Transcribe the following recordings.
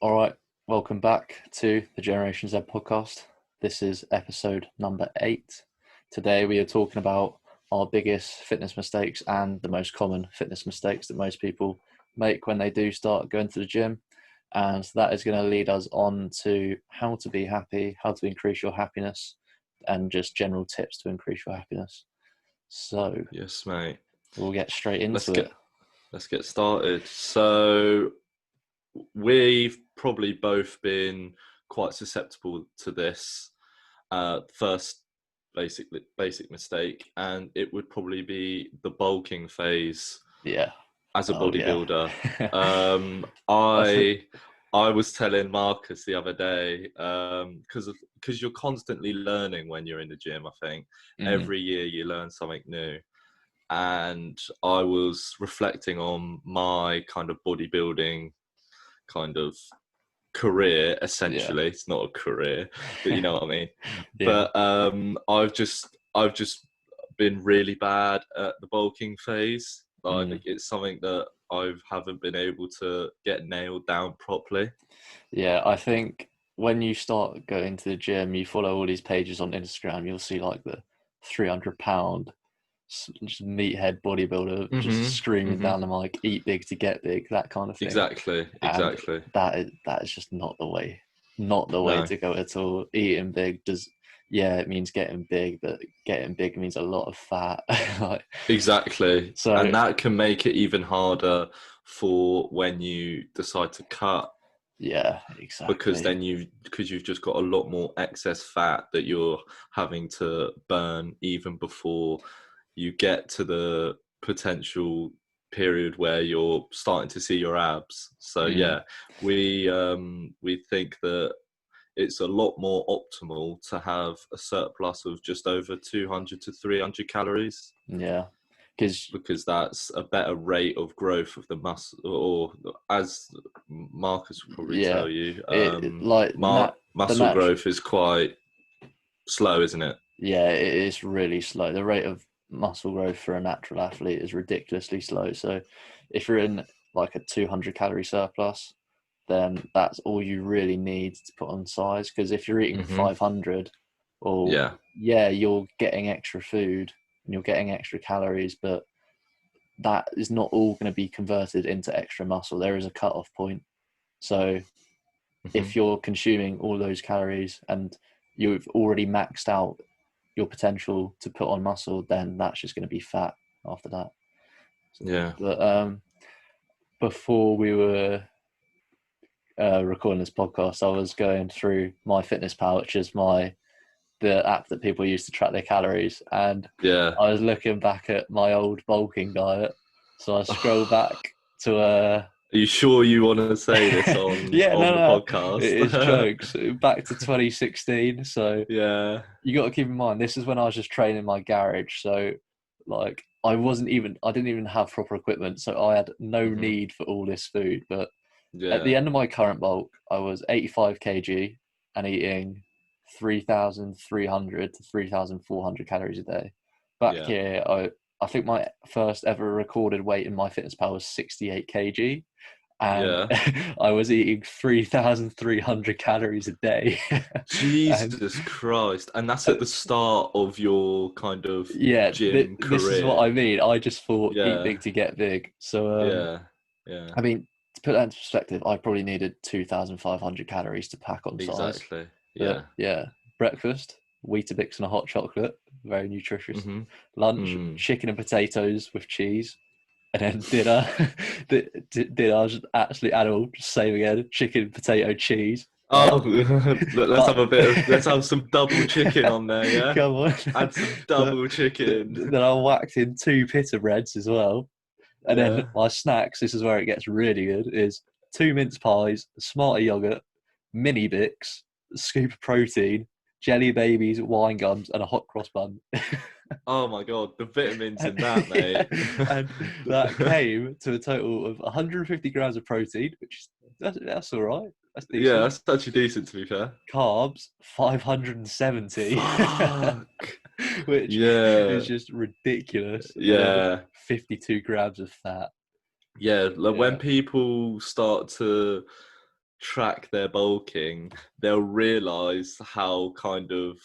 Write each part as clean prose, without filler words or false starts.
All right, welcome back to the Generation Z podcast. This is episode number 8. Today we are talking about our biggest fitness mistakes and the most common fitness mistakes that most people make when they do start going to the gym. And that is going to lead us on to how to be happy, how to increase your happiness, and just general tips to increase your happiness. So, yes, mate. We'll get straight into it. Let's get started. So we've probably both been quite susceptible to this first basic mistake, and it would probably be the bulking phase. Yeah. As a bodybuilder. Yeah. I was telling Marcus the other day, because you're constantly learning when you're in the gym. I think every year you learn something new. And I was reflecting on my kind of bodybuilding kind of career, essentially. It's not a career, but you know what I mean. Yeah. But I've just been really bad at the bulking phase. It's something that I haven't been able to get nailed down properly. Yeah, I think when you start going to the gym, you follow all these pages on Instagram, you'll see like the 300-pound just meathead bodybuilder just screaming down the mic, eat big to get big, that kind of thing. Exactly. And that is just not the way to go at all. Eating big it means getting big, but getting big means a lot of fat. Exactly. So, and that can make it even harder for when you decide to cut. Yeah, exactly. Because you've just got a lot more excess fat that you're having to burn even before you get to the potential period where you're starting to see your abs. So we think that it's a lot more optimal to have a surplus of just over 200 to 300 calories. Yeah. Because that's a better rate of growth of the muscle, or as Marcus will probably tell you, muscle growth is quite slow, isn't it? Yeah, it is really slow. The rate of muscle growth for a natural athlete is ridiculously slow. So if you're in like a 200 calorie surplus, then that's all you really need to put on size. Because if you're eating 500, you're getting extra food and you're getting extra calories, but that is not all going to be converted into extra muscle. There is a cutoff point. So if you're consuming all those calories and you've already maxed out your potential to put on muscle, then that's just going to be fat after that. But before we were recording this podcast, I was going through MyFitnessPal, which is the app that people use to track their calories, and I was looking back at my old bulking diet. So I scrolled back to Are you sure you want to say this on the podcast? It is jokes. Back to 2016. So you got to keep in mind, this is when I was just training my garage. So like I didn't even have proper equipment. So I had no need for all this food. But at the end of my current bulk, I was 85 kg and eating 3,300 to 3,400 calories a day. Back here, I think my first ever recorded weight in MyFitnessPal was 68 kg. And I was eating 3,300 calories a day. Jesus Christ. And that's at the start of your kind of gym career. This is what I mean. I just thought eat big to get big. So, I mean, to put that into perspective, I probably needed 2,500 calories to pack on size. Exactly. But, breakfast, Weetabix and a hot chocolate, very nutritious. Lunch, chicken and potatoes with cheese. And then dinner, dinner just absolute animal. Just same again, chicken, potato, cheese. Oh, let's have some double chicken on there, yeah? Come on. Add some double chicken. Then I whacked in 2 pita breads as well. And then my snacks, this is where it gets really good, is 2 mince pies, Smartie yogurt, mini Bix, a scoop of protein, jelly babies, wine gums, and a hot cross bun. Oh my god, the vitamins in that, mate. And that came to a total of 150 grams of protein, which that's all right. That's decent. Yeah, that's actually decent, to be fair. Carbs, 570. Which is just ridiculous. Yeah. 52 grams of fat. When people start to track their bulking, they'll realize how kind of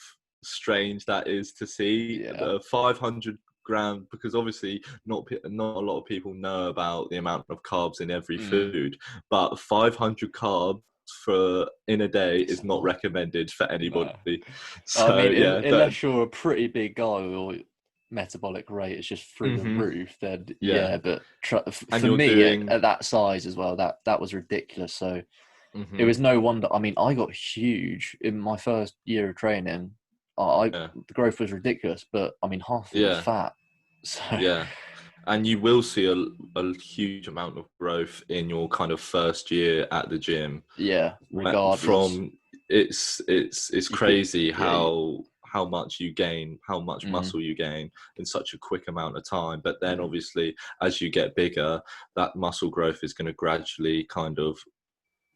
strange that is to see. Yeah. The 500 gram, because obviously not a lot of people know about the amount of carbs in every Mm. food, but 500 carbs for in a day It's is a not lot. recommended for No. anybody. I So mean, yeah, unless you're a pretty big guy or metabolic rate is just through the mm-hmm, roof, then yeah, yeah. But and for you're me doing at that size as well, that was ridiculous. So it mm-hmm, was no wonder. I mean, I got huge in my first year of training. yeah, The growth was ridiculous, but I mean, half of it was yeah, fat. So yeah. And you will see a huge amount of growth in your kind of first year at the gym. yeah, regardless, From it's you could crazy yeah, how much you gain, how much mm, muscle you gain in such a quick amount of time. But then yeah, obviously, as you get bigger, that muscle growth is going to gradually kind of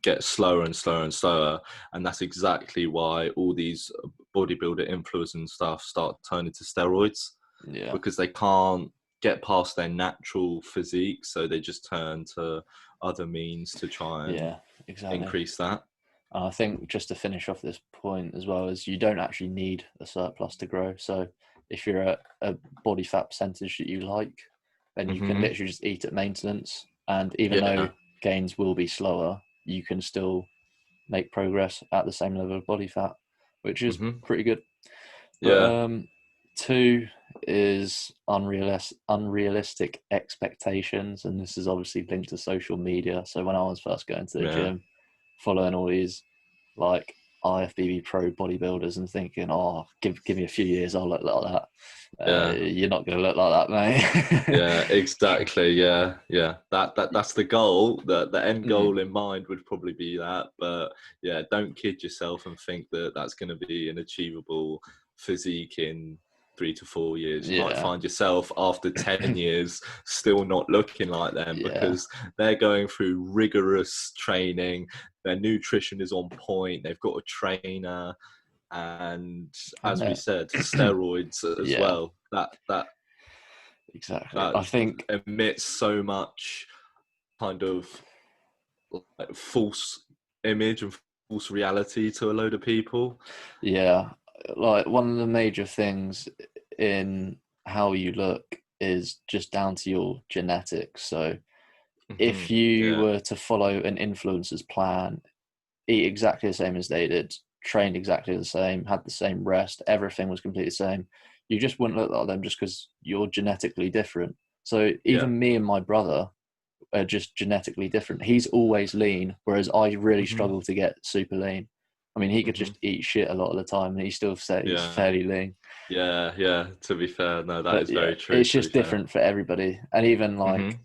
get slower and slower and slower, and that's exactly why all these bodybuilder influencers and stuff start turning to steroids, yeah, because they can't get past their natural physique, so they just turn to other means to try and yeah, exactly. increase that. And I think just to finish off this point as well is you don't actually need a surplus to grow. So if you're at a body fat percentage that you like, then you can Hmm. literally just eat at maintenance. And even though Yeah. gains will be slower, you can still make progress at the same level of body fat, which is Hmm. pretty good. But Yeah. two is unrealistic expectations, and this is obviously linked to social media. So when I was first going to the Yeah. gym, following all these like IFBB pro bodybuilders and thinking, oh, give me a few years, I'll look like that. Yeah. You're not going to look like that, mate. Yeah, exactly. Yeah, yeah. That's the goal. The end Mm, goal in mind would probably be that. But yeah, don't kid yourself and think that that's going to be an achievable physique in 3 to 4 years. You might yeah, find yourself after 10 years still not looking like them, yeah, because they're going through rigorous training. Their nutrition is on point. They've got a trainer, and and as we said, steroids as yeah, well. exactly. That I think emits so much kind of like false image and false reality to a load of people. yeah, like one of the major things in how you look is just down to your genetics. So if you Yeah, were to follow an influencer's plan, eat exactly the same as they did, trained exactly the same, had the same rest, everything was completely the same, you just wouldn't look like them just because you're genetically different. So yeah, even me and my brother are just genetically different. He's always lean, whereas I really hmm struggle to get super lean. I mean, he could hmm just eat shit a lot of the time and he still say he's yeah, fairly lean. yeah, yeah. To be fair, no, that But is yeah, very true. it's To be just fair. different for everybody. And even like Hmm.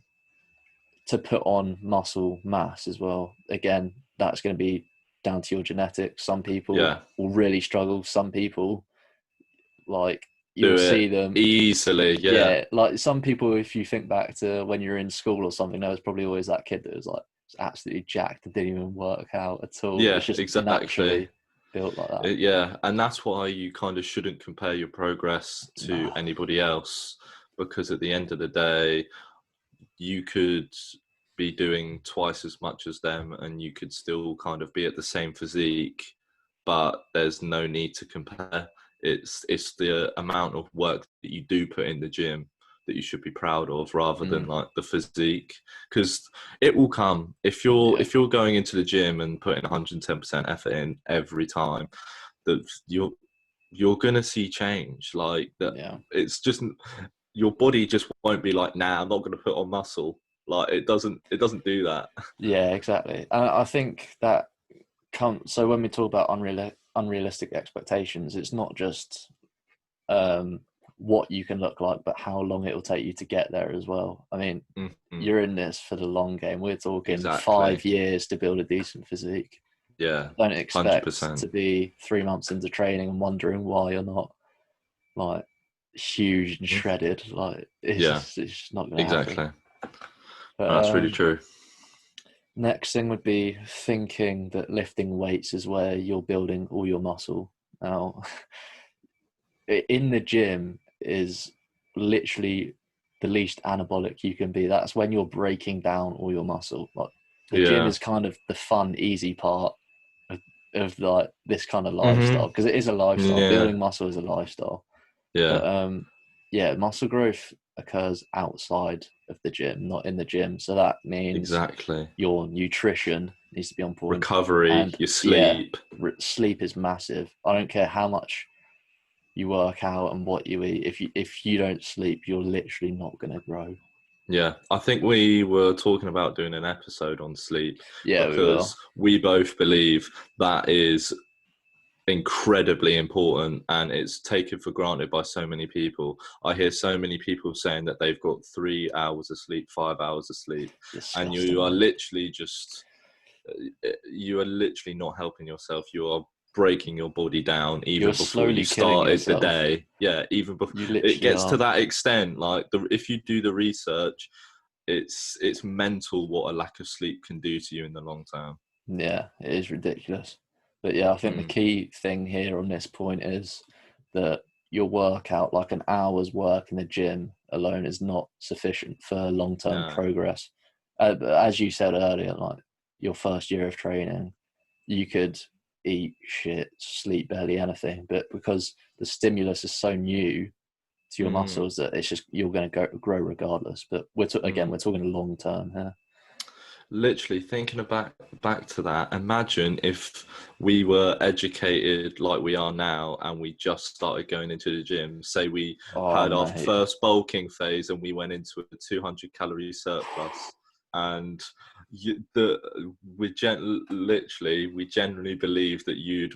to put on muscle mass as well, again, that's going to be down to your genetics. Some people Yeah, will really struggle. Some people, like, you'll do see it them. easily. Yeah, Yeah, like some people, if you think back to when you're in school or something, there was probably always that kid that was like absolutely jacked and didn't even work out at all. yeah, It's just exactly. naturally built like that. Yeah, and that's why you kind of shouldn't compare your progress to No. anybody else, because at the end of the day, you could be doing twice as much as them and you could still kind of be at the same physique, but there's no need to compare. It's the amount of work that you do put in the gym that you should be proud of, rather than Mm, like the physique, because it will come yeah, if you're going into the gym and putting 110% effort in every time, that you're gonna see change. Like that, yeah, it's just your body just won't be like, nah, I'm not gonna put on muscle. Like it doesn't do that. yeah, exactly. And I think that comes. So when we talk about unrealistic expectations, it's not just um, what you can look like, but how long it will take you to get there as well. I mean, Hmm. you're in this for the long game. We're talking Exactly. 5 years to build a decent physique. Yeah. Don't Hundred expect percent. to be 3 months into training and wondering why you're not like huge and shredded. Like Yeah. it's just not going to happen. Exactly. But That's really true. next thing would be thinking that lifting weights is where you're building all your muscle. Now, in the gym is literally the least anabolic you can be. That's when you're breaking down all your muscle. Like the gym Yeah. is kind of the fun, easy part of, like this kind of lifestyle, Mhm. because it is a lifestyle. Yeah. Building muscle is a lifestyle. Yeah. But yeah, muscle growth occurs outside of the gym, not in the gym. So that means Exactly. your nutrition needs to be on point, Recovery, and your yeah, sleep. sleep is massive. I don't care how much you work out and what you eat. If you don't sleep, you're literally not going to grow. Yeah, I think we were talking about doing an episode on sleep Yeah, we because will. we both believe that is incredibly important and it's taken for granted by so many people. I hear so many people saying that they've got 3 hours of sleep, 5 hours of sleep, and Disgusting, man. you are literally not helping yourself. You are breaking your body down You're even before you slowly killing started the yourself. day. Yeah, even before You it literally gets to are. that extent. Like if you do the research, it's mental what a lack of sleep can do to you in the long term. Yeah, it is ridiculous. But yeah, I think the Mm, key thing here on this point is that your workout, like an hour's work in the gym alone, is not sufficient for long-term no. progress. But as you said earlier, like your first year of training, you could eat shit, sleep barely anything, but because the stimulus is so new to your Mm, muscles that it's just you're going to grow regardless. But again, mm. we're talking long term here. Literally thinking about back to that, imagine if we were educated like we are now and we just started going into the gym. Say we Oh had our mate, first bulking phase and we went into a 200 calorie surplus, and literally we generally believe that you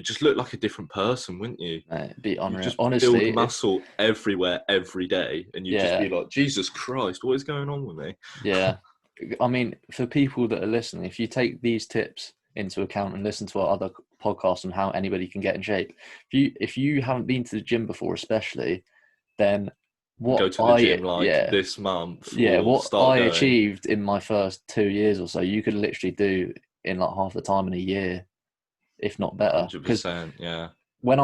just look like a different person, wouldn't you? it'd be You unreal. just build Honestly, if muscle everywhere every day, and you just be yeah, like, Jesus Christ, what is going on with me? yeah. I mean, for people that are listening, if you take these tips into account and listen to our other podcasts on how anybody can get in shape, if you haven't been to the gym before, especially, then Go what to the I gym like yeah this month yeah or what start I going achieved in my first 2 years or so, you could literally do in like half the time in a year, if not better. Because 100%. Yeah. when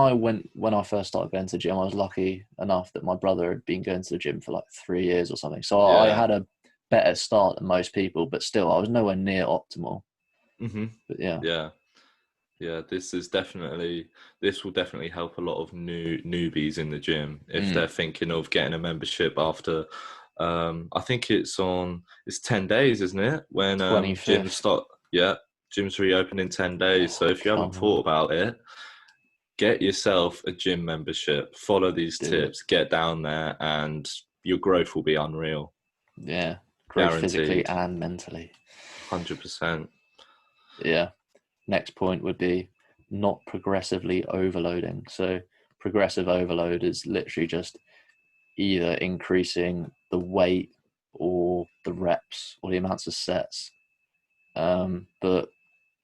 I first started going to the gym, I was lucky enough that my brother had been going to the gym for like 3 years or something. So I Yeah. had a better start than most people, but still I was nowhere near optimal. Hmm. But yeah. Yeah. Yeah. This will definitely help a lot of newbies in the gym if Mm, they're thinking of getting a membership after. I think it's 10 days, isn't it? When gyms 25th. start. Yeah. Gyms reopen in 10 days. So Oh, if you haven't come on. thought about it, get yourself a gym membership, follow these Do it. tips, get down there, and your growth will be unreal. Yeah. Growth physically Guaranteed. and mentally. 100%. Yeah. Next point would be not progressively overloading. So progressive overload is literally just either increasing the weight or the reps or the amounts of sets. But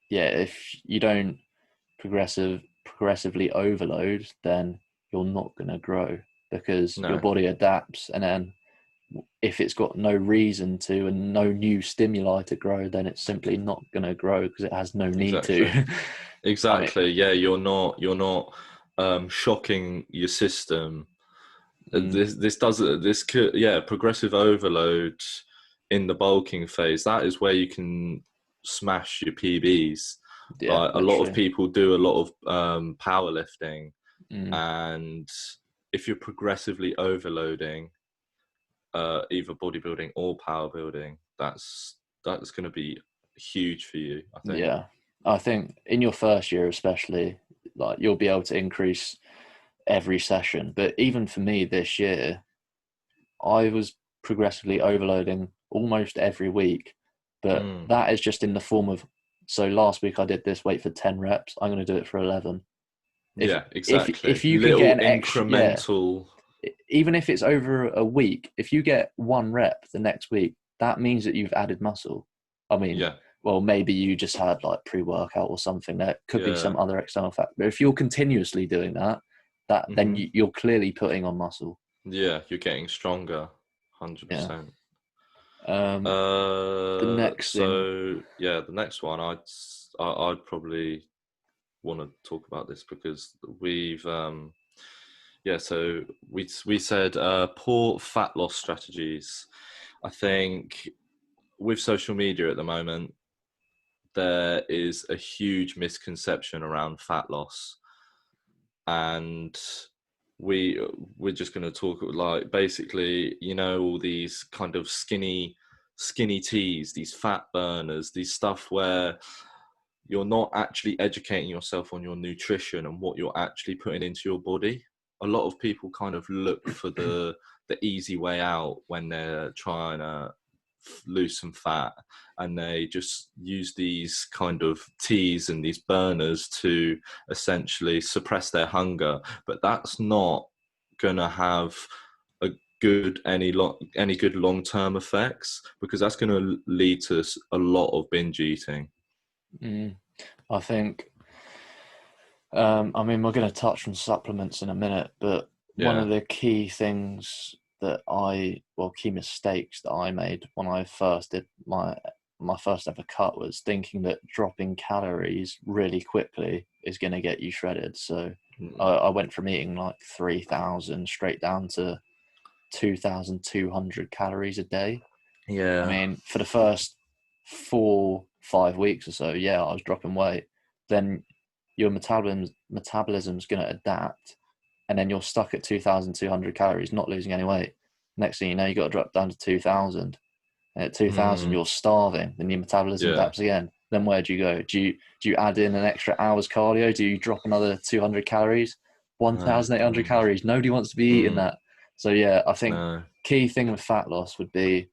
yeah, if you don't progressively overload, then you're not going to grow because your No, body adapts. And then if it's got no reason to and no new stimuli to grow, then it's simply not going to grow because it has no need to. exactly. I mean, Exactly. Yeah, you're not shocking your system. mm, This could, yeah, progressive overload in the bulking phase. That is where you can smash your PBs. yeah, Like a lot of literally. people do a lot of powerlifting, Mm, and if you're progressively overloading, either bodybuilding or power building, that's going to be huge for you, I think. yeah. I think in your first year, especially, like you'll be able to increase every session. But even for me this year, I was progressively overloading almost every week, but Mm. that is just in the form of, so last week I did this weight for 10 reps, I'm going to do it for 11. If Yeah, if exactly. you can get Little an extra, yeah, incremental. even if it's over a week, if you get one rep the next week, that means that you've added muscle. I mean, Yeah, well, maybe you just had like pre-workout or something. There could be yeah. some other external factor. But if you're continuously doing that, then Hmm. you're clearly putting on muscle. Yeah, you're getting stronger, Yeah. 100%. Um, the next thing, So yeah, the next one, I'd probably want to talk about this because we've yeah, so we said poor fat loss strategies. I think with social media at the moment, there is a huge misconception around fat loss, and we're just going to talk like basically, you know, all these kind of skinny teas, these fat burners, these stuff where you're not actually educating yourself on your nutrition and what you're actually putting into your body. A lot of people kind of look for the easy way out when they're trying to lose some fat, and they just use these kind of teas and these burners to essentially suppress their hunger. But that's not gonna have a any good long-term effects, because that's going to lead to a lot of binge eating. I think, I mean, we're going to touch on supplements in a minute, but one Yeah. of the key things that key mistakes that I made when I first did my first ever cut was thinking that dropping calories really quickly is going to get you shredded. So I went from eating like 3,000 straight down to 2,200 calories a day. I Yeah. mean, for the first 4-5 weeks or so, yeah, I was dropping weight. Then your metabolism's going to adapt, and then you're stuck at 2,200 calories, not losing any weight. Next thing you know, you got to drop down to 2,000. And at 2,000, you're starving. Then your metabolism Yeah. adapts again. Then where do you go? Do you add in an extra hour's cardio? Do you drop another 200 calories? 1,800 calories. Nobody wants to be eating that. So yeah, I think No. key thing with fat loss would be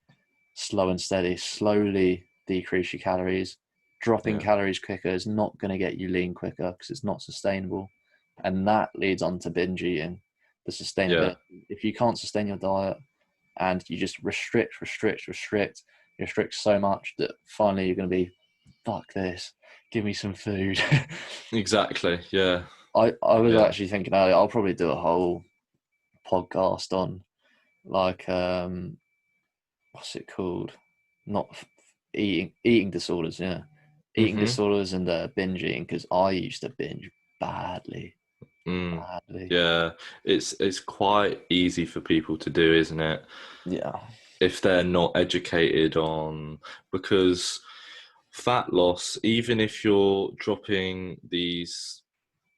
slow and steady. Slowly decrease your calories. Dropping Yeah. calories quicker is not going to get you lean quicker because it's not sustainable, and that leads on to binge eating. The sustainability. Yeah. If you can't sustain your diet and you just restrict so much that finally you're going to be, fuck this, give me some food. Exactly. Yeah. I was Yeah. actually thinking earlier, I'll probably do a whole podcast on like what's it called? Not eating disorders, yeah. Eating Mhm. disorders and binge eating, because I used to binge badly. Yeah. It's quite easy for people to do, isn't it? Yeah. If they're not educated on, because fat loss, even if you're dropping these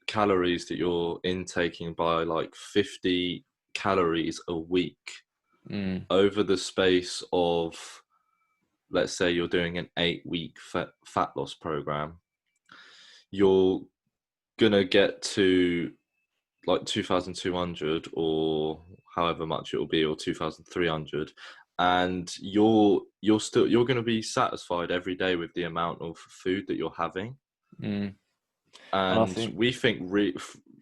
calories that you're intaking by like 50 calories a week Mm. over the space of, let's say you're doing an 8-week fat loss program, you're gonna get to like 2,200 or however much it will be, or 2,300, and you're going to be satisfied every day with the amount of food that you're having. Mm. And I And think, we think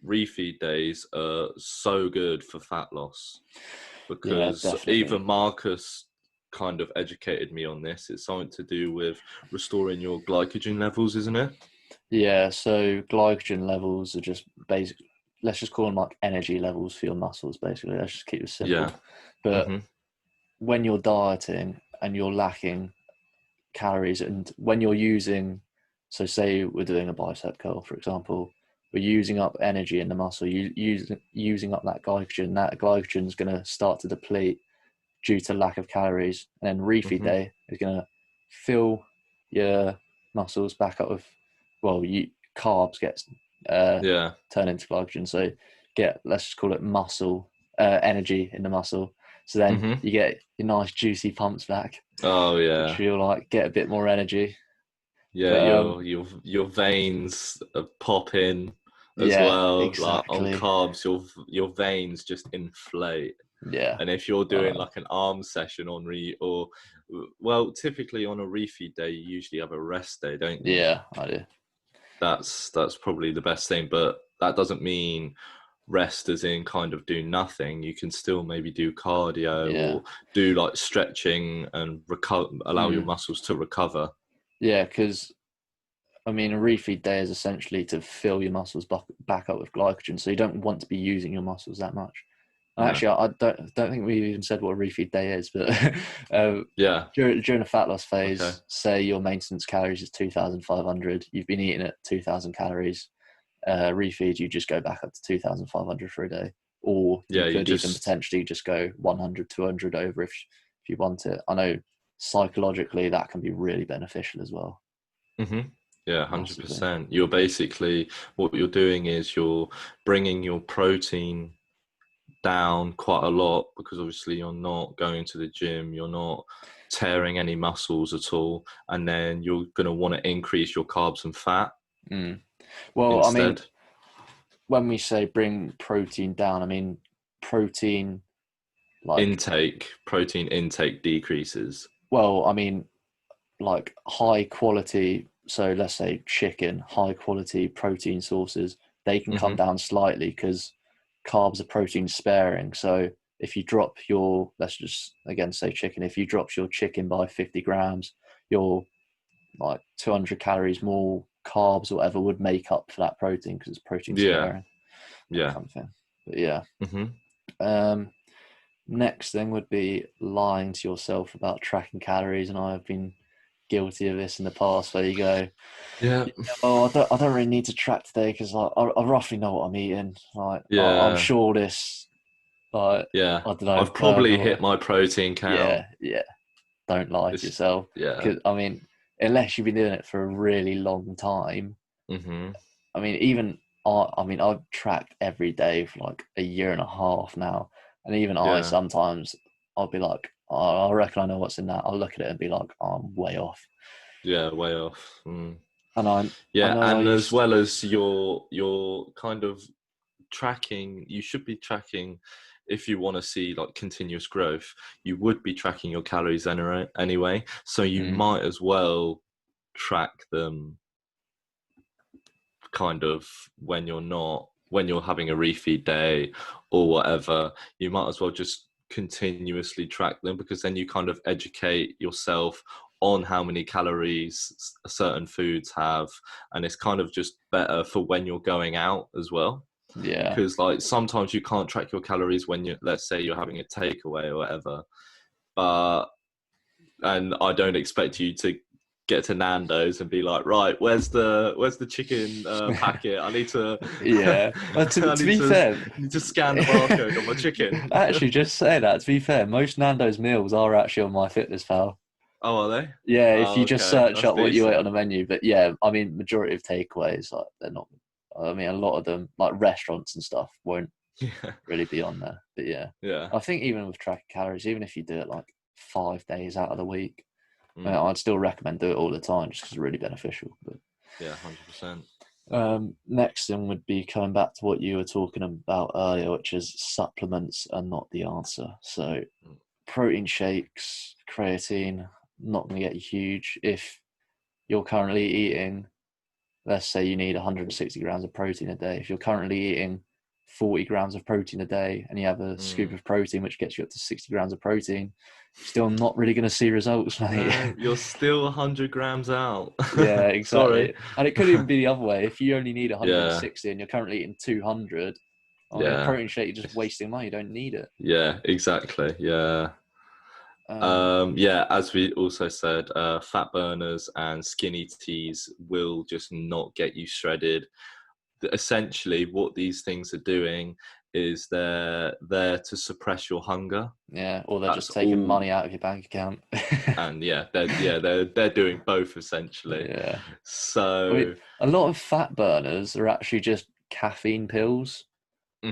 refeed days are so good for fat loss, yeah, because even definitely. Marcus kind of educated me on this. It's something to do with restoring your glycogen levels, isn't it? Yeah, so glycogen levels are just basic. Let's just call them like energy levels for your muscles, basically. Let's just keep it Yeah. simple. But Hmm. when you're dieting and you're lacking calories, and when you're using, so say we're doing a bicep curl, for example, we're using up energy in the muscle, using up that glycogen. That glycogen is going to start to deplete due to lack of calories, and then refeed Hmm. day is going to fill your muscles back up with, well, carbs get Yeah. turn into glycogen, so let's just call it muscle energy in the muscle. So then Hmm. you get your nice juicy pumps back, Oh which yeah. feel like get a bit more energy. Yeah, But your veins pop in as yeah, well. Like on exactly. carbs, your veins just inflate. Yeah, And if you're doing uh, like an arm session on or well, typically on a refeed day, you usually have a rest day, don't you? yeah, I do. That's probably the best thing, but that doesn't mean rest as in kind of do nothing. You can still maybe do cardio Yeah, or do like stretching and allow your mm. muscles to recover. Yeah, because I mean, a refeed day is essentially to fill your muscles back up with glycogen, so you don't want to be using your muscles that much. And No. actually, I don't think we even said what a refeed day is, but Yeah. during a fat loss Okay. phase, say your maintenance calories is 2,500, you've been eating at 2,000 calories. Refeed, you just go back up to 2,500 for a day, or you Yeah, you could even just potentially just go 100, 200 over if you want it. I know psychologically that can be really beneficial as well. Yeah, Massively. 100%. You're basically, what you're doing is you're bringing your protein down quite a lot, because obviously you're not going to the gym, you're not tearing any muscles at all, and then you're going to want to increase your carbs and fat Well, I mean, instead. when we say bring protein down, I mean protein like, Protein intake decreases. well, I mean like high quality, so let's say chicken, high quality protein sources, they can come Hmm. down slightly because carbs are protein sparing. So if you drop your, let's just again say chicken, if you drop your chicken by 50 grams, your like 200 calories more carbs or whatever would make up for that protein because it's protein Yeah, sparing, that yeah. kind of thing. But yeah. Hmm. Um, Next thing would be lying to yourself about tracking calories, and I've been guilty of this in the past. Where you go, Yeah, yeah, oh, I don't really need to track today because I roughly know what I'm eating. Like, I'm yeah, sure this, like, yeah. I don't know, I've probably hit burger. my protein count. Yeah, yeah. Don't lie to It's, yourself yeah. because I mean, unless you've been doing it for a really long time. Hmm. I mean, even I mean, I've tracked every day for like a year and a half now, and even I Yeah, sometimes I'll be like, oh, I reckon I know what's in that. I'll look at it and be like, oh, I'm way off. yeah, way off. Mm. And I Yeah, know I and as used, well as your kind of tracking, you should be tracking, if you want to see like continuous growth, you would be tracking your calories anyway. So you mm, might as well track them kind of when you're having a refeed day or whatever. You might as well just continuously track them, because then you kind of educate yourself on how many calories certain foods have, and it's kind of just better for when you're going out as well, yeah, because like sometimes you can't track your calories when you, let's say you're having a takeaway or whatever. But and I don't expect you to get to Nando's and be like, right, where's the chicken packet? I need to yeah. To I to need be to fair, need to scan the barcode on my chicken. actually, just say that. To be fair, most Nando's meals are actually on MyFitnessPal. Oh, are they? Yeah, if Oh, you just okay, search that's up what you ate on decent. the menu. But yeah, I mean, majority of takeaways, like they're not. I mean, a lot of them, like restaurants and stuff, won't Yeah, really be on there. But yeah, yeah. I think even with tracking calories, even if you do it like 5 days out of the week, Mm, I'd still recommend do it all the time just because it's really beneficial. But yeah, 100%. next thing would be coming back to what you were talking about earlier, which is supplements are not the answer. So Mm, protein shakes, creatine, not going to get you huge if you're currently eating, let's say you need 160 grams of protein a day. If you're currently eating 40 grams of protein a day and you have a scoop mm. of protein, which gets you up to 60 grams of protein, still not really going to see results, mate. No, you're still 100 grams out. Yeah, Sorry. exactly. And it could even be the other way. If you only need Yeah, 160 and you're currently eating 200, I mean, a yeah, protein shake, you're just it's, wasting money. You don't need it. yeah, exactly. Yeah. Um, Yeah, as we also said, fat burners and skinny teas will just not get you shredded. Essentially, what these things are doing is they're there to suppress your hunger. yeah, or they're That's just taking all. money out of your bank account. And they're doing both essentially. Yeah. I mean, So, a lot of fat burners are actually just caffeine pills.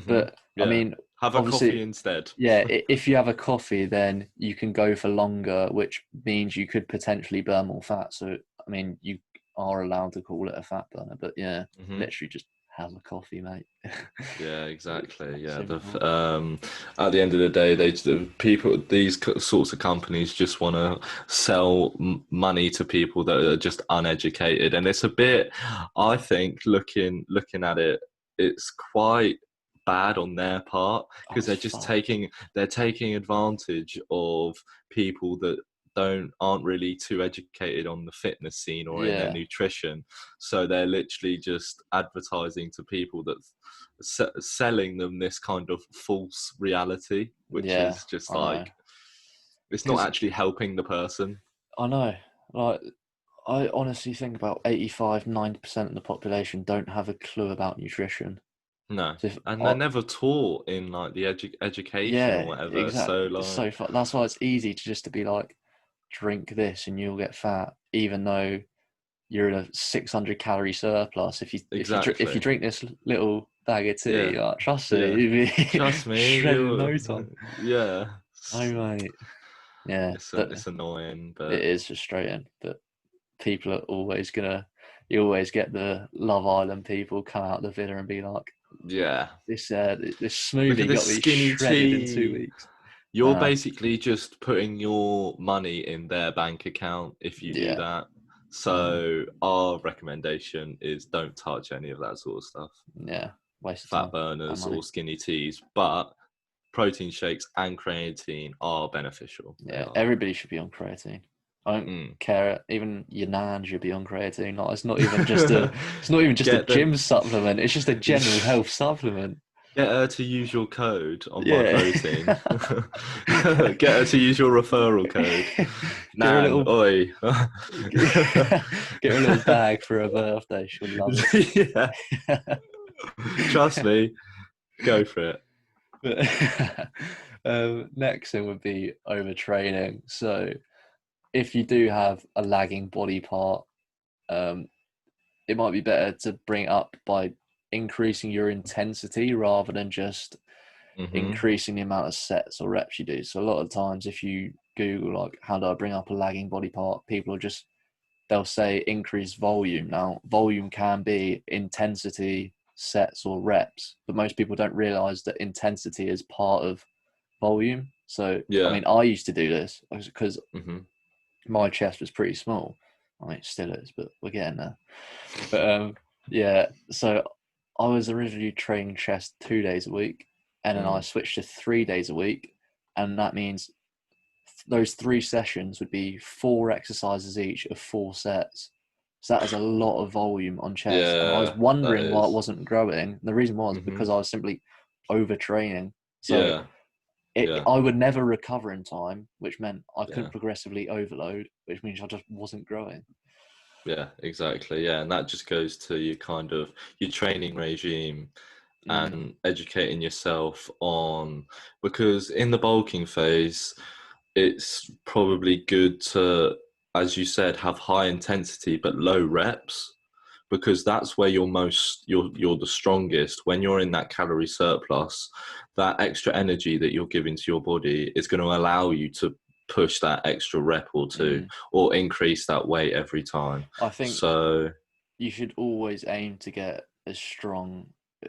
But I yeah, mean, have a coffee obviously, instead. yeah, if you have a coffee, then you can go for longer, which means you could potentially burn more fat. So, I mean, you are allowed to call it a fat burner, but yeah, Hmm. literally just have a coffee, mate. Yeah, It's exactly. that Yeah, simple. at the end of the day, the people, these sorts of companies just want to sell money to people that are just uneducated, and it's a bit. I think looking at it, it's quite bad on their part, Oh, because it's fucked. they're taking advantage of people that don't aren't really too educated on the fitness scene or in their Yeah, nutrition, so they're literally just advertising to people that selling them this kind of false reality, which yeah, is just I know. like it's not Because actually helping the person. I know, like, I honestly think about 85, 90% of the population don't have a clue about nutrition. No, So if and they're I, never taught in like the education or yeah, whatever. So exactly. It's like, so fun. That's why it's easy to just to be like, drink this and you'll get fat, even though you're in a 600 calorie surplus. If you Exactly. drink this little bag of tea, Yeah. like, trust me, Yeah. you'd be Trust me, shredded in you. no time. Yeah. Oh mate, yeah, but It's annoying, it but is frustrating. But people are always gonna. You always get the Love Island people come out the villa and be like, yeah. this Look at smoothie this got me skinny shredded in 2 tea. weeks. You're basically just putting your money in their bank account if you do Yeah, that. So our recommendation is don't touch any of that sort of stuff. yeah, waste of Fat time and burners money. or skinny teas, but protein shakes and creatine are beneficial. They Yeah, are. everybody should be on creatine. I don't Mm. care. Even your nan should be on creatine. Like, it's not even just a Get them. gym supplement. It's just a general health supplement. Get her to use your code on my Yeah. protein. Get her to use your referral code. Get her a Nan, little oi. get her a little bag for her birthday. She'll love Yeah, it. trust me. Go for it. But, next thing would be overtraining. So if you do have a lagging body part, um, it might be better to bring it up by increasing your intensity rather than just Hmm. increasing the amount of sets or reps you do. So a lot of times if you Google like how do I bring up a lagging body part, people are just they'll say increase volume. Now volume can be intensity, sets or reps, but most people don't realize that intensity is part of volume. So I Yeah. mean I used to do this because Hmm. my chest was pretty small. I mean it still is, but we're getting there. But yeah, so I was originally training chest 2 days a week, and then I Mm. switched to 3 days a week, and that means those 3 sessions would be 4 exercises each of 4 sets. So that is a lot of volume on chest, and I was Yeah, that wondering why it is. wasn't growing. The reason was Hmm. because I was simply overtraining. So Yeah, yeah, I would never recover in time, which meant I yeah. couldn't progressively overload, which means I just wasn't growing. Yeah, exactly. Yeah, and that just goes to your your training regime Mm, and educating yourself on, because in the bulking phase, it's probably good to, as you said, have high intensity but low reps, because that's where you're the strongest. When you're in that calorie surplus, that extra energy that you're giving to your body is going to allow you to push that extra rep or two mm. or increase that weight every time. I think So you should always aim to get as strong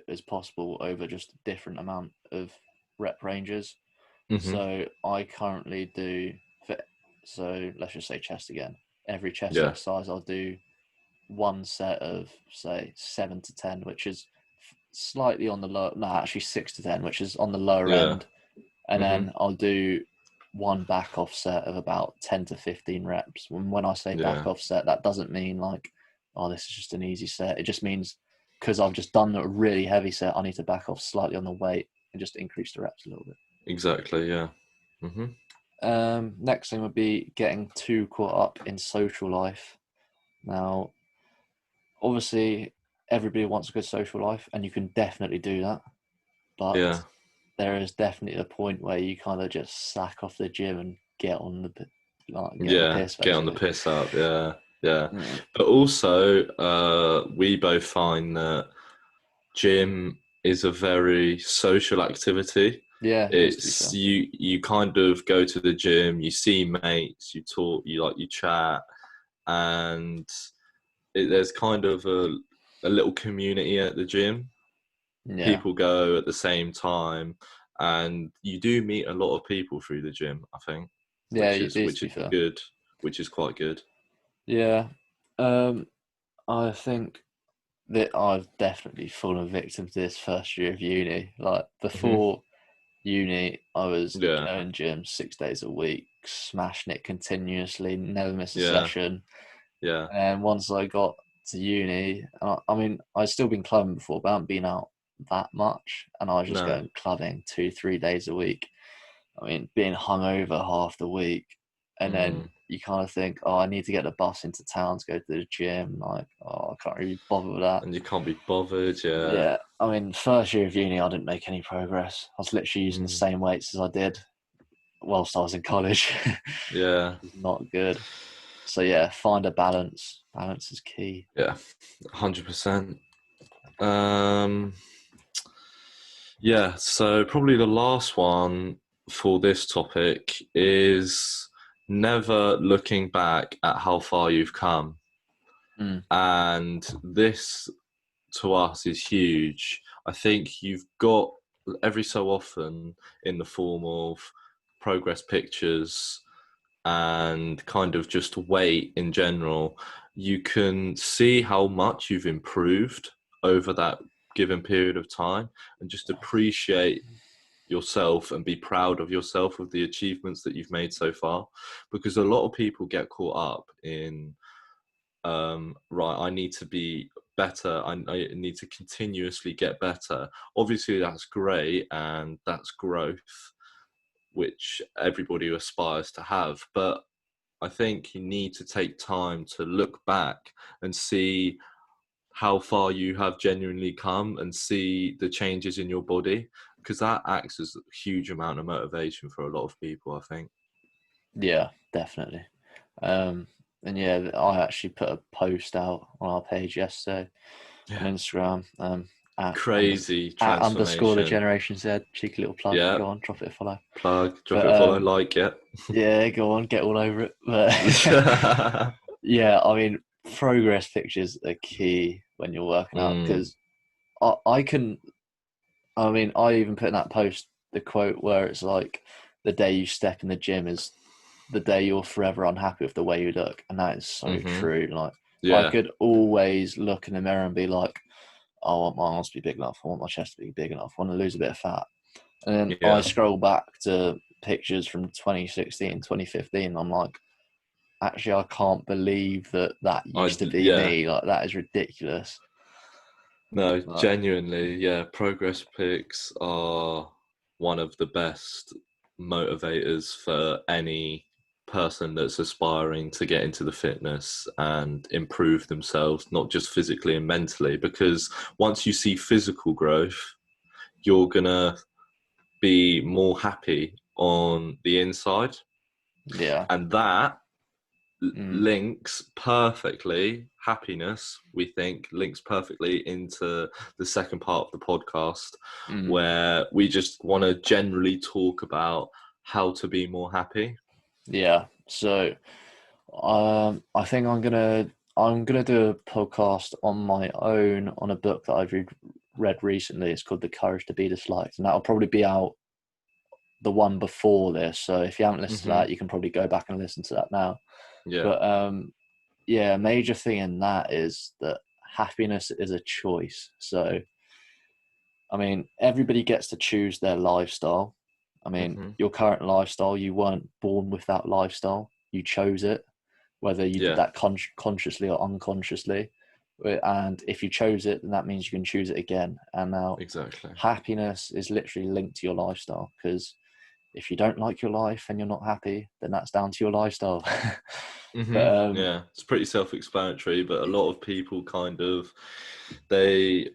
as possible over just a different amount of rep ranges. mhm, So I currently do so let's just say chest again. Every chest yeah, exercise I'll do one set of say 7 to 10, which is slightly on the low. No, actually 6 to 10, which is on the lower yeah, end, and mhm, then I'll do one back off set of about 10 to 15 reps. When I say back yeah, off set, that doesn't mean like, oh, this is just an easy set. It just means because I've just done a really heavy set, I need to back off slightly on the weight and just increase the reps a little bit. exactly, yeah, mhm, Next thing would be getting too caught up in social life. Now, obviously, everybody wants a good social life, and you can definitely do that. But yeah, there is definitely a point where you kind of just sack off the gym and get on the yeah. piss Get on the basically. piss up, yeah, yeah. Yeah, But also, we both find that gym is a very social activity. yeah, it is to be It's fair. you kind of go to the gym, you see mates, you talk, you chat, and there's kind of a little community at the gym. Yeah, People go at the same time, and you do meet a lot of people through the gym, I think, yeah, it is to which be is fair. good, which is quite good. Yeah, um, I think that I've definitely fallen victim to this first year of uni. Like Hmm. before uni, I was Yeah, going gym 6 days a week, smashing it continuously, never miss a yeah, session. yeah. And once I got to uni, I mean, I'd still been clubbing before, but I hadn't been out that much. And I was just No, going clubbing 2, 3 days a week. I mean, being hungover half the week. And then mm. you kind of think, oh, I need to get the bus into town to go to the gym. Like, oh, I can't really bother with that. And you can't be bothered. Yeah, Yeah, I mean, first year of uni, I didn't make any progress. I was literally using the mm. same weights as I did whilst I was in college. Yeah. It's not good. So yeah, find a balance. Balance is key. Yeah. 100%. Um, yeah. So probably the last one for this topic is never looking back at how far you've come. Mm. And this to us is huge. I think you've got every so often in the form of progress pictures and kind of just weight in general, you can see how much you've improved over that given period of time and just appreciate yourself and be proud of yourself with the achievements that you've made so far, because a lot of people get caught up in right, I need to be better. I need to continuously get better. Obviously, that's great and that's growth, which everybody aspires to have. But I think you need to take time to look back and see how far you have genuinely come and see the changes in your body, because that acts as a huge amount of motivation for a lot of people, I think. Yeah, definitely. Um, and yeah, I actually put a post out on our page yesterday on Yeah. Instagram. At, Crazy at underscore the transformation. Generation Z. Cheeky little plug. Yeah. Go on, drop it a follow. Plug, drop But it a follow, like, yeah. yeah, go on, get all over it. But yeah, I mean, progress pictures are key when you're working out Mm, because I can. I mean, I even put in that post the quote where it's like, "The day you step in the gym is the day you're forever unhappy with the way you look," and that is so mm-hmm. true. Like, I Yeah. could always look in the mirror and be like, "I want my arms to be big enough. I want my chest to be big enough. I want to lose a bit of fat." And then I Yeah. scroll back to pictures from 2016, 2015. I'm like, actually, I can't believe that used to be Yeah. me. Like, that is ridiculous. No, But genuinely, yeah. Progress pics are one of the best motivators for any person that's aspiring to get into the fitness and improve themselves, not just physically and mentally, because once you see physical growth, you're gonna be more happy on the inside. yeah, And that mm, links perfectly, happiness, we think, links perfectly into the second part of the podcast, mm, where we just want to generally talk about how to be more happy. yeah. So, I think I'm gonna do a podcast on my own on a book that I've read recently. It's called The Courage to Be Disliked, and that'll probably be out the one before this. So if you haven't listened to Hmm. that, you can probably go back and listen to that now. Yeah. But yeah, a major thing in that is that happiness is a choice. So I mean, everybody gets to choose their lifestyle. I mean, Hmm. your current lifestyle, you weren't born with that lifestyle. You chose it, whether you did Yeah. that consciously or unconsciously. And if you chose it, then that means you can choose it again. And now Exactly. happiness is literally linked to your lifestyle because if you don't like your life and you're not happy, then that's down to your lifestyle. Hmm. But Yeah, it's pretty self-explanatory, but a lot of people kind of they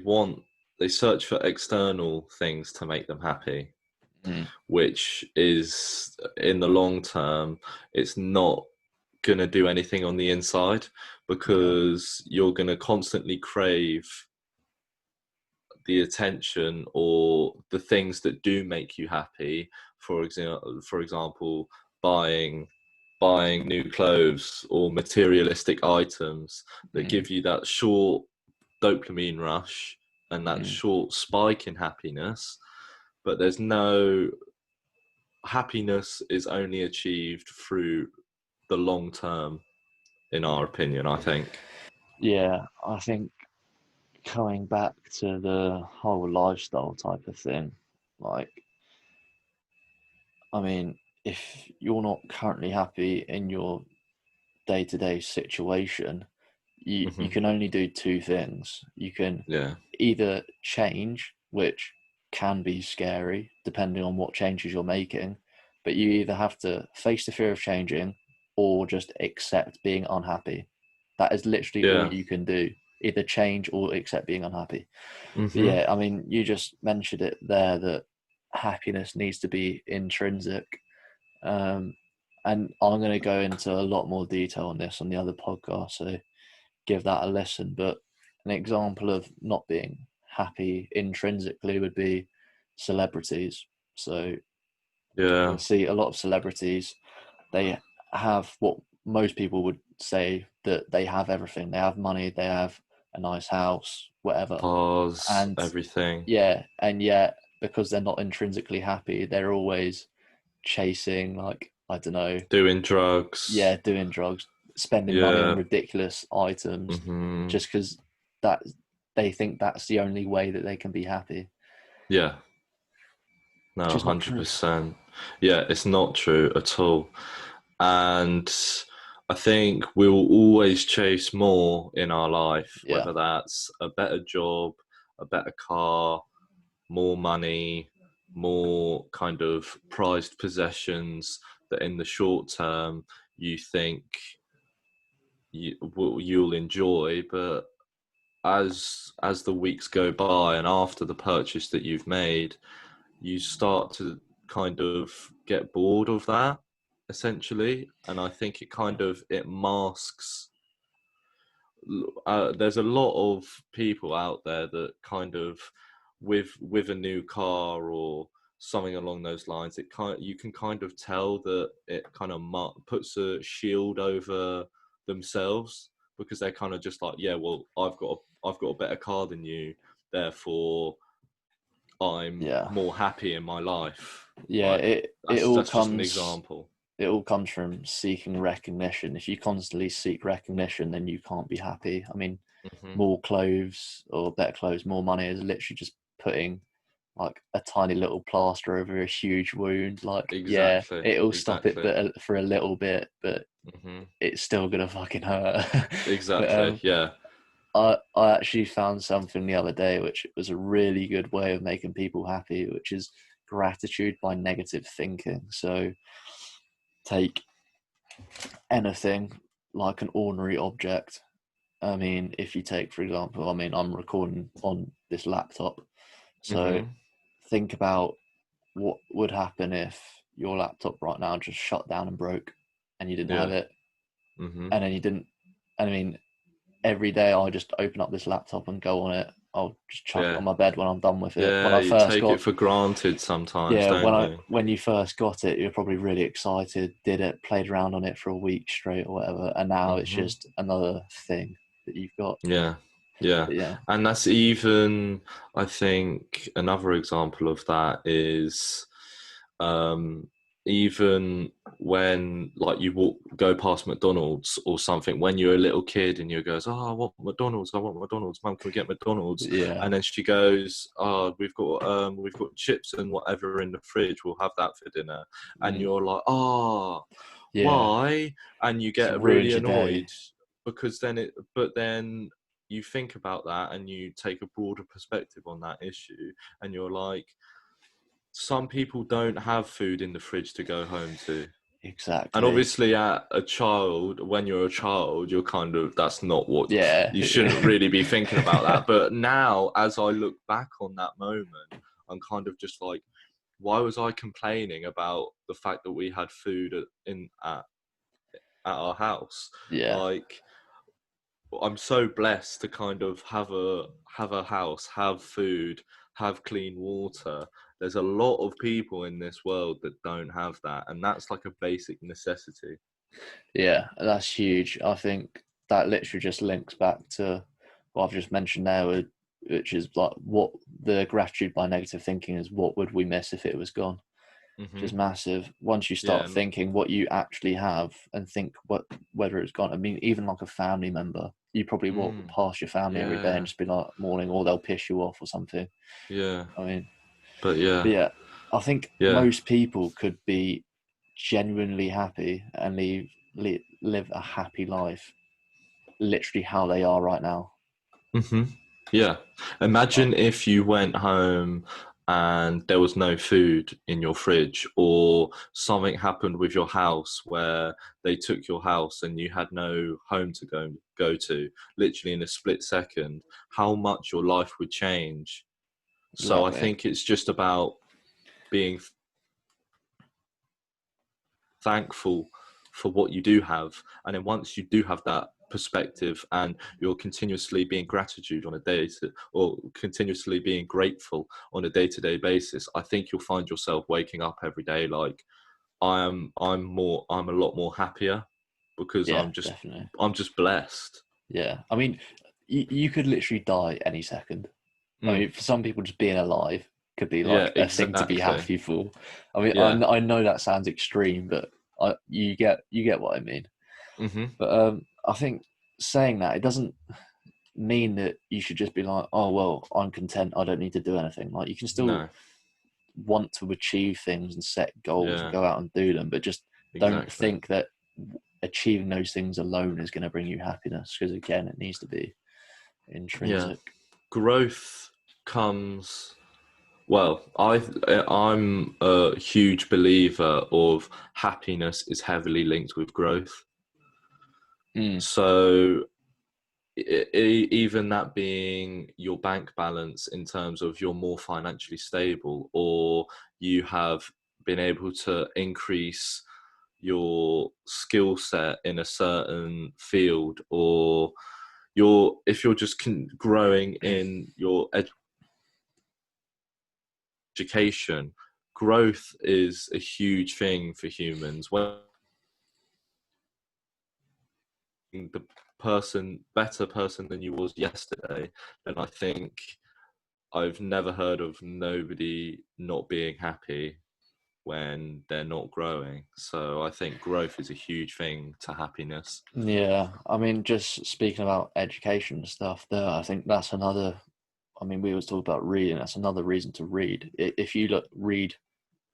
want they search for external things to make them happy, mm, which is in the long term, it's not going to do anything on the inside, yeah, because you're going to constantly crave the attention or the things that do make you happy. For example, buying new clothes or materialistic items that mm, give you that short dopamine rush and that mm, short spike in happiness. But there's no happiness is only achieved through the long term, in our opinion, I think. yeah. I think coming back to the whole lifestyle type of thing, like, I mean, if you're not currently happy in your day to day situation, you Hmm. can only do two things. You can Yeah. either change, which can be scary depending on what changes you're making, but you either have to face the fear of changing or just accept being unhappy. That is literally all Yeah. you can do. Either change or accept being unhappy. But Hmm. yeah, I mean, you just mentioned it there that happiness needs to be intrinsic. And I'm going to go into a lot more detail on this on the other podcast, so give that a listen. But an example of not being happy intrinsically would be celebrities. So Yeah. you'll see a lot of celebrities, they have what most people would say that they have everything. They have money, they have a nice house, whatever. Cars, And everything. yeah, and yet because they're not intrinsically happy, they're always chasing, like, I don't know, Doing drugs. yeah, doing drugs, spending money on Yeah. ridiculous items Hmm. just because that they think that's the only way that they can be happy, Yeah. which No, is not true. 100%. Yeah, it's not true at all. And I think we will always chase more in our life, Yeah, whether that's a better job, a better car, more money, more kind of prized possessions that in the short term you think you'll enjoy, but as the weeks go by and after the purchase that you've made, you start to kind of get bored of that essentially. And I think it masks, there's a lot of people out there that kind of with a new car or something along those lines, you can kind of tell that it kind of puts a shield over themselves, because they're kind of just like, yeah, well, I've got a better car than you, therefore I'm yeah, more happy in my life. yeah. Like, It all that's just an comes example. it all comes from seeking recognition. If you constantly seek recognition, then you can't be happy. I mean, Hmm. more clothes or better clothes, more money is literally just putting like a tiny little plaster over a huge wound. Like, yeah, Exactly, it'll stop it, exactly. but for a little bit, but Hmm. it's still gonna fucking hurt. But Exactly, yeah. I actually found something the other day which was a really good way of making people happy, which is gratitude by negative thinking. So take anything like an ordinary object. I mean, if you take, for example, I mean, I'm recording on this laptop. So Hmm. think about what would happen if your laptop right now just shut down and broke and you didn't have Yeah. it. Hmm. And then you didn't, I mean, every day I just open up this laptop and go on it. I'll just chuck it Yeah. on my bed when I'm done with it. When Yeah, I you first take it got, for granted sometimes, yeah, don't you? when you first got it, you're probably really excited, did it, played around on it for a week straight or whatever, and now it's Hmm. just another thing that you've got. Yeah, yeah. But yeah, And that's even, I think, another example of that is, um, even when like go past McDonald's or something, when you're a little kid and you goes, oh, I want McDonald's, I want McDonald's, Mum, can we get McDonald's? yeah, And then she goes, oh, we've got chips and whatever in the fridge, we'll have that for dinner. And mm, you're like, oh, yeah. why? And you Just get really ruins your day. annoyed, because then you think about that and you take a broader perspective on that issue, and you're like, some people don't have food in the fridge to go home to. And Exactly. obviously, when you're a child, you're kind of, that's not what, Yeah, you shouldn't really be thinking about that. But now, as I look back on that moment, I'm kind of just like, why was I complaining about the fact that we had food at our house? yeah, Like, I'm so blessed to kind of have a house, have food, have clean water. There's a lot of people in this world that don't have that, and that's like a basic necessity. yeah. That's huge. I think that literally just links back to what I've just mentioned there, which is like what the gratitude by negative thinking is. What would we miss if it was gone? Which is Hmm. massive. Once you Yeah. start thinking what you actually have and think whether it's gone. I mean, even like a family member, you probably walk Mm, past your family every day and yeah. just be like morning, or they'll piss you off or something. Yeah. I mean, But yeah. but yeah, I think Yeah. most people could be genuinely happy and live a happy life, literally how they are right now. Hmm. Yeah. Like, Imagine if you went home and there was no food in your fridge, or something happened with your house where they took your house and you had no home to go to, literally in a split second, how much your life would change. So I exactly. think it's just about being thankful for what you do have. And then once you do have that perspective and you're continuously being gratitude on a day to, or continuously being grateful on a day-to-day basis, I think you'll find yourself waking up every day like I'm a lot more happier because Yeah, definitely. I'm just blessed. Yeah, I mean, you could literally die any second. I Mm, mean, for some people, just being alive could be yeah, like a thing to be exactly. happy for. I mean, Yeah. I know that sounds extreme, but you get what I mean. Hmm. But I think saying that, it doesn't mean that you should just be like, oh well, I'm content. I don't need to do anything. Like, you can still No. want to achieve things and set goals and Yeah, go out and do them, but just don't exactly. think that achieving those things alone is going to bring you happiness, because again, it needs to be Yeah. intrinsic. Growth comes, well, I'm a huge believer of happiness is heavily linked with growth. Mm, So even that being your bank balance in terms of you're more financially stable, or you have been able to increase your skill set in a certain field, or if you're just growing in your education, growth is a huge thing for humans. When the better person than you was yesterday, then I think I've never heard of nobody not being happy when they're not growing. So I think growth is a huge thing to happiness. yeah, I mean, just speaking about education and stuff, there, I think that's another. I mean, we always talk about reading. That's another reason to read. If you read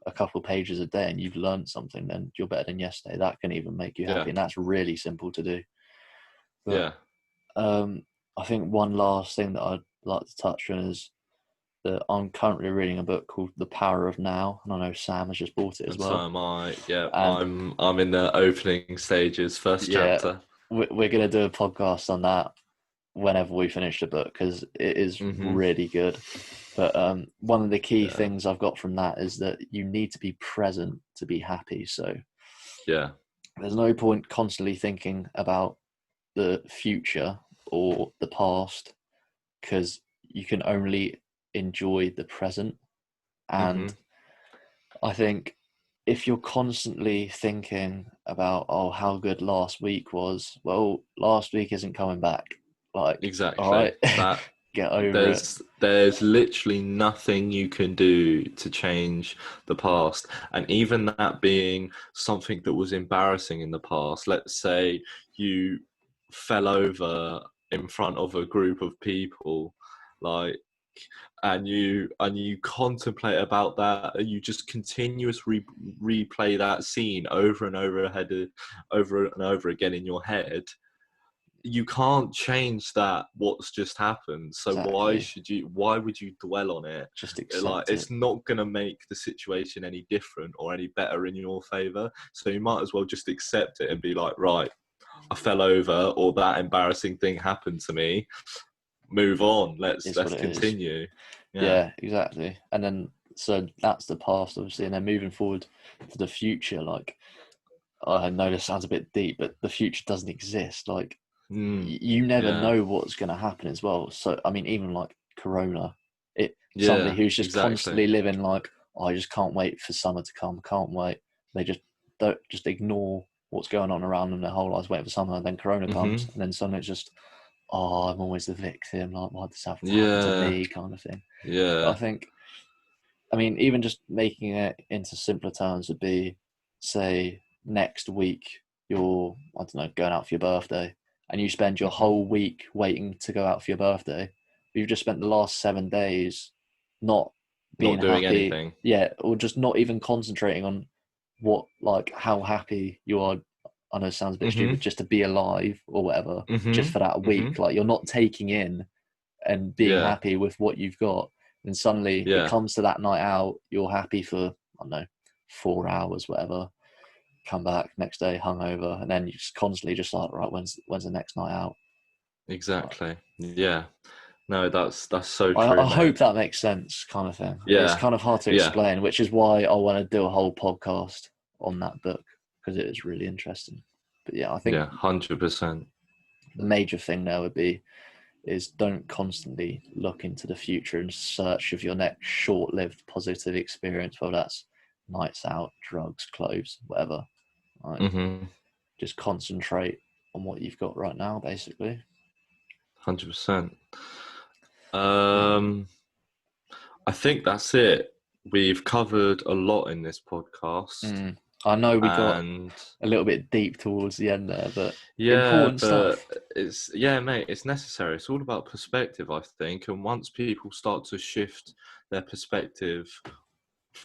a couple of pages a day and you've learned something, then you're better than yesterday. That can even make you Yeah, happy, and that's really simple to do. But yeah, um, I think one last thing that I'd like to touch on is that I'm currently reading a book called The Power of Now, and I know Sam has just bought it as and so well. am I. Yeah, And I'm in the opening stages, first yeah, chapter. we're going to do a podcast on that whenever we finish the book, because it is Hmm. really good. But one of the key Yeah, things I've got from that is that you need to be present to be happy. So yeah, there's no point constantly thinking about the future or the past, because you can only enjoy the present. hmm, And I think if you're constantly thinking about, oh, how good last week was, well, last week isn't coming back. Like, all exactly. right, That get over it. there's literally nothing you can do to change the past, and even that being something that was embarrassing in the past. Let's say you fell over in front of a group of people, like, and you contemplate about that, and you just replay that scene over and over again in your head. You can't change that what's just happened, so Exactly. why would you dwell on it? Just Like, accept it. it's not going to make the situation any different or any better in your favor, so you might as well just accept it and be like, right, I fell over, or that embarrassing thing happened to me. Move on. Is what Let's it is. continue. Yeah. Yeah, exactly. And then, so that's the past, obviously. And then moving forward to the future, like, I know this sounds a bit deep, but the future doesn't exist. Like, Mm, you never yeah. know what's going to happen as well. So, I mean, even like Corona, somebody Yeah, who's just exactly. constantly living like, oh, I just can't wait for summer to come, can't wait. They don't just ignore what's going on around them their whole lives, waiting for summer, and then Corona Hmm. comes, and then suddenly it's just, oh, I'm always the victim. Like, why did this have to happen to Yeah, me, kind of thing. But I yeah. think, I mean, even just making it into simpler terms would be, say, next week you're, I don't know, going out for your birthday, and you spend your Hmm. whole week waiting to go out for your birthday. You've just spent the last 7 days not being Not doing happy, anything. yeah, or just not even concentrating on what, like, how happy you are. I know it sounds a bit Hmm. stupid, just to be alive or whatever, just Hmm. for that Hmm. week. Like, you're not taking in and being Yeah, happy with what you've got. And suddenly it yeah. comes to that night out, you're happy for, I don't know, 4 hours, whatever. Come back next day hungover, and then you just constantly just like, right, when's the next night out? Exactly. Yeah. No, that's so true, I mate. hope that makes sense, kind of thing. It's Yeah, kind of hard to yeah. explain, which is why I want to do a whole podcast on that book, because it is really interesting. But yeah, I think 100%. the major thing there would be is don't constantly look into the future in search of your next short-lived positive experience, whether that's nights out, drugs, clothes, whatever. Like, just concentrate on what you've got right now, basically. 100%. I think that's it. We've covered a lot in this podcast. I know we got And a little bit deep towards the end there, but yeah, important but stuff. mate, it's necessary. It's all about perspective, I think. And once people start to shift their perspective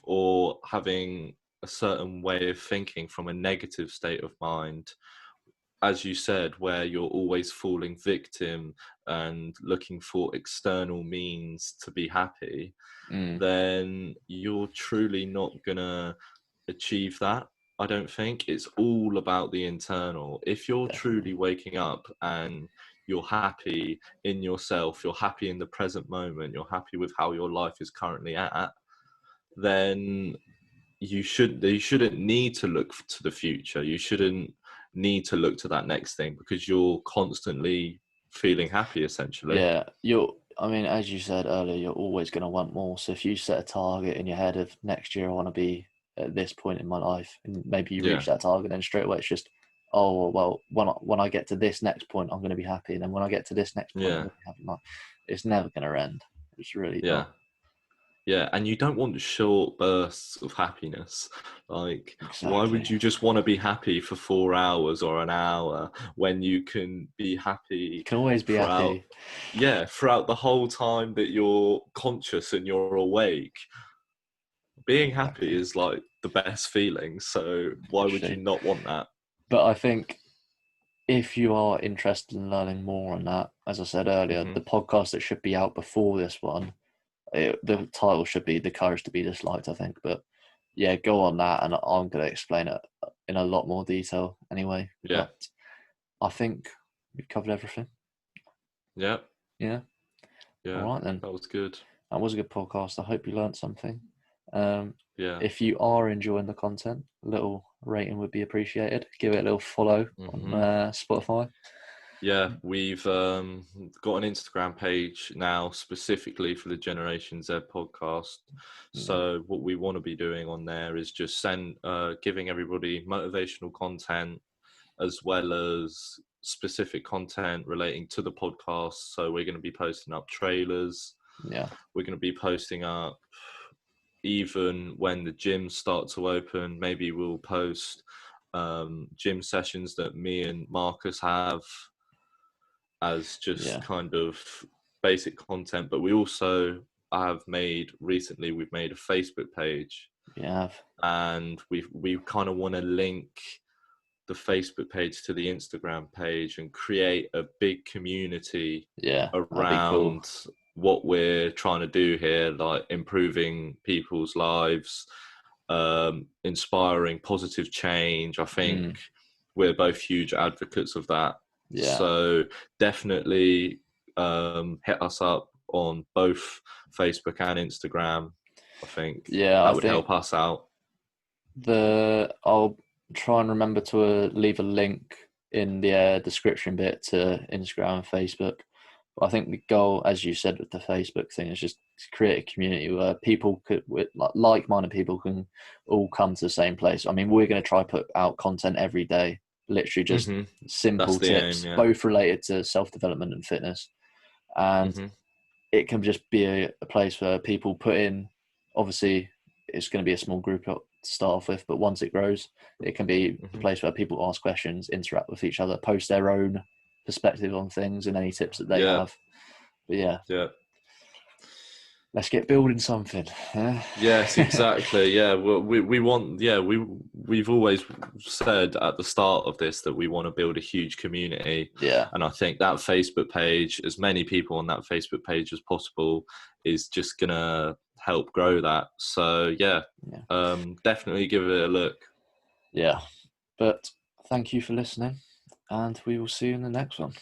or having a certain way of thinking from a negative state of mind, as you said, where you're always falling victim and looking for external means to be happy, then you're truly not gonna achieve that. I don't think it's all about the internal. If you're Definitely. truly waking up and you're happy in yourself, you're happy in the present moment, you're happy with how your life is currently at, then you shouldn't need to look to the future. You shouldn't need to look to that next thing because you're constantly feeling happy, essentially. Yeah, I mean, as you said earlier, you're always going to want more. So if you set a target in your head of next year, I want to be at this point in my life, and maybe you reach Yeah, that target, then straight away it's just, oh well, when I get to this next point, I'm going to be happy, and then when I get to this next point, I'm yeah, going to be happy. Like, it's never going to end. It's really yeah. not. Yeah, and you don't want short bursts of happiness. Like, why would Exactly. you just want to be happy for 4 hours or an hour when you can be You happy can always be throughout, happy. throughout the whole time that you're conscious and you're awake? Being happy Exactly. is like the best feeling. So why would you Literally. not want that? But I think if you are interested in learning more on that, as I said earlier, Hmm. the podcast that should be out before this one, the title should be "The Courage to Be Disliked," I think. But yeah, go on that, and I'm going to explain it in a lot more detail anyway. Yeah, But I think we've covered everything. yeah, Yeah. All yeah. right then. That was good. That was a good podcast. I hope you learned something. Um, Yeah. if you are enjoying the content, a little rating would be appreciated. Give it a little follow on Hmm. Spotify. Yeah, we've got an Instagram page now specifically for the Generation Z podcast. Yeah. So what we want to be doing on there is just giving everybody motivational content as well as specific content relating to the podcast. So we're going to be posting up trailers. Yeah. We're going to be posting up even when the gyms start to open. Maybe we'll post gym sessions that me and Marcus have as just Yeah. kind of basic content. But we also we've made a Facebook page, We have. and we kind of want to link the Facebook page to the Instagram page and create a big community Yeah. That'd be cool. around what we're trying to do here, like improving people's lives, inspiring positive change. I think we're both huge advocates of that. Yeah. So definitely hit us up on both Facebook and Instagram. I think Yeah. I that would think help us out. I'll try and remember to leave a link in the description bit to Instagram and Facebook. But I think the goal, as you said with the Facebook thing, is just to create a community where people could, with like-minded people, can all come to the same place. I mean, we're going to try put out content every day, literally just Hmm. That's simple the aim, tips, yeah. both related to self-development and fitness. And Hmm. it can just be a place where people put in, obviously it's going to be a small group to start off with, but once it grows, it can be a Hmm. place where people ask questions, interact with each other, post their own perspective on things and any tips that they Yeah, have. But yeah, yeah. let's get building something. Yeah. Yes, exactly. Yeah, well, we want. Yeah, we've always said at the start of this that we want to build a huge community, Yeah. and I think that Facebook page, as many people on that Facebook page as possible, is just gonna help grow that. So yeah, Yeah. definitely give it a look. Yeah. But thank you for listening, and we will see you in the next one.